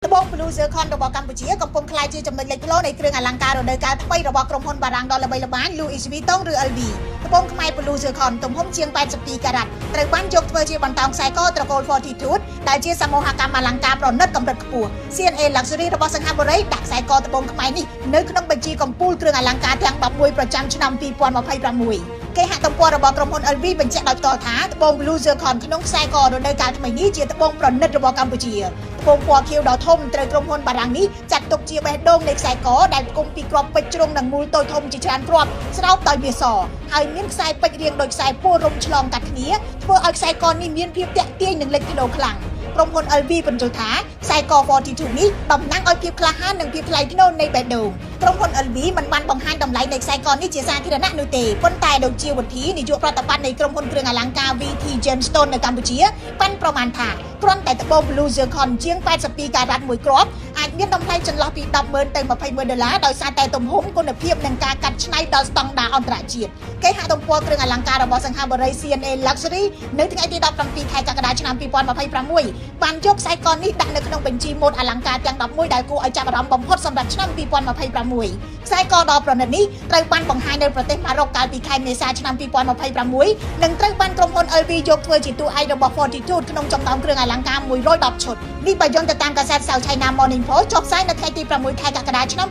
ត្បូង Blue Zircon របស់កម្ពុជាកំពុងក្លាយជាចំណុចលេចធ្លោនៃគ្រឿងអលង្ការរដូវកាលថ្មីរបស់ក្រុមហ៊ុនបារាំងដ៏ល្បីល្បាញ Louis Vuitton ឬ LV ត្បូងខ្មែរ Blue Zircon ទំហំជាង82ការ៉ាត់ត្រូវបានយកធ្វើជាបន្តោងខ្សែកត្រកូល Fortitude ដែលជាសមូហកម្មអលង្ការប្រណិតកម្រិតខ្ពស់ CNA Luxury របស់សង្ហបុរីដាក់ខ្សែកត្បូងខ្មែរនេះនៅក្នុងបញ្ជីកំពូលគ្រឿងអលង្ការទាំង11ប្រចាំឆ្នាំ2026គេហទំព័ររបស់ក្រុមហ៊ុន LV បញ្ជាក់ដោយផ្ទាល់ថាត្បូង Blue Zircon ក្នុងខ្សែករដូវកាលថ្មីនេះជាត្បូងប្រណិតរបស់កម្ពុជាត្បូងពណ៌ខៀវដ៏ធំត្រូវក្រុមហ៊ុនបារាំងនេះចាត់ទុកជាបេះដូងនៃខ្សែកដែលផ្គុំពីគ្រាប់ពេជ្រជ្រុងនិងមូលតូចធំជាច្រើនគ្រាប់ស្រោបដោយមាសសហើយមានខ្សែពេជ្ររាងដូចខ្សែពួររុំឆ្លងកាត់គ្នាធ្វើឲ្យខ្សែកនេះមានភាពទាក់ទាញនិងលេចធ្លោខ្លាំងក្រុមហ៊ុន LV បញ្ជាក់ថាខ្សែក Fortitude នេះតំណាងឲ្យភាពក្លាហាននិងភាពថ្លៃថ្នូរនៃបេះដូងក្រុមហ៊ុន LV មិនបានបង្ហាញតម្លៃនៃខ្សែកនេះជាសាធារណៈនោះទេប៉ុន្តែលោកជាវុធីនាយកប្រតិបត្តិនៃក្រុមហ៊ុនគ្រឿងអលង្ការ VT Gemstone នៅកម្ពុជាបានប្រមាណថាគ្រាន់តែត្បូង Blue Zircon ជាង82ការ៉ាត់មួយគ្រាប់អាចមានតម្លៃចន្លោះពី$10,000ទៅ$20,000ដោយសារតែទំហំគុណភាពនិងការកាត់ច្នៃដល់ស្តង់ដារអន្តរជាតិគេហទំព័រគ្រឿងអលង្ការរបស់សង្ហបុរី CNA Luxury នៅថ្ងៃទី17ខែកក្កដាឆ្នាំ2026បានយកខ្សែកនេះដាក់នៅក្នុងបញ្ជីម៉ូដអលង្ការទាំង11ដែលគួរឲ្យចាប់អារម្មណ៍បំផុតសម្រាប់ឆ្នាំ2026ខ្សែកដ៏ប្រណិតនេះត្រូវបានបង្ហាញនៅប្រទេសម៉ារ៉ុកកាលពីខែមេសាឆ្នាំ2026និងត្រូវបានក្រុមហ៊ុន LV យកធ្វើជាតួឯករបស់ Fortitude ក្នុងចំណោមគ្រឿងអលង្ការ110ឈុតនេះបើយោងទៅតាមកាសែត South China Morning Post ចុះផ្សាយនៅថ្ងៃទី6ខែកក្កដាឆ្នាំ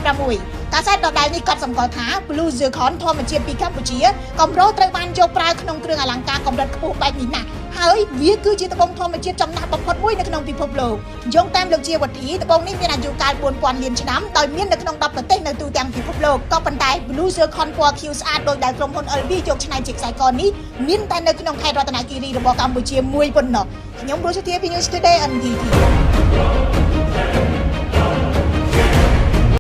2026កាសែតដដែលនេះក៏សម្គាល់ថា Blue Zircon ធម្មជាតិពីកម្ពុជាកម្រត្រូវបានយកប្រើក្នុងគ្រឿងអលង្ការកម្រិតខ្ពស់បែបនេះណាស់ហើយវាគឺជាត្បូងធម្មជាតិចំណាស់បំផុតមួយនៅក្នុងពិភពលោកយោងតាមលោកជាវុធីត្បូងនេះមានអាយុកាល4000លានឆ្នាំដោយមាននៅក្នុង10ប្រទេសនៅទូទាំងពិភពលោកក៏ប៉ុន្តែ Blue Zircon ពណ៌ខៀវស្អាតដោយដែលក្រុមហ៊ុន LV យកច្នៃជាខ្សែកនេះមានតែនៅក្នុងខេត្តរតនគិរីរបស់កម្ពុជាមួយប៉ុណ្ណោះខ្ញុំរស់ជាពី News Today NTV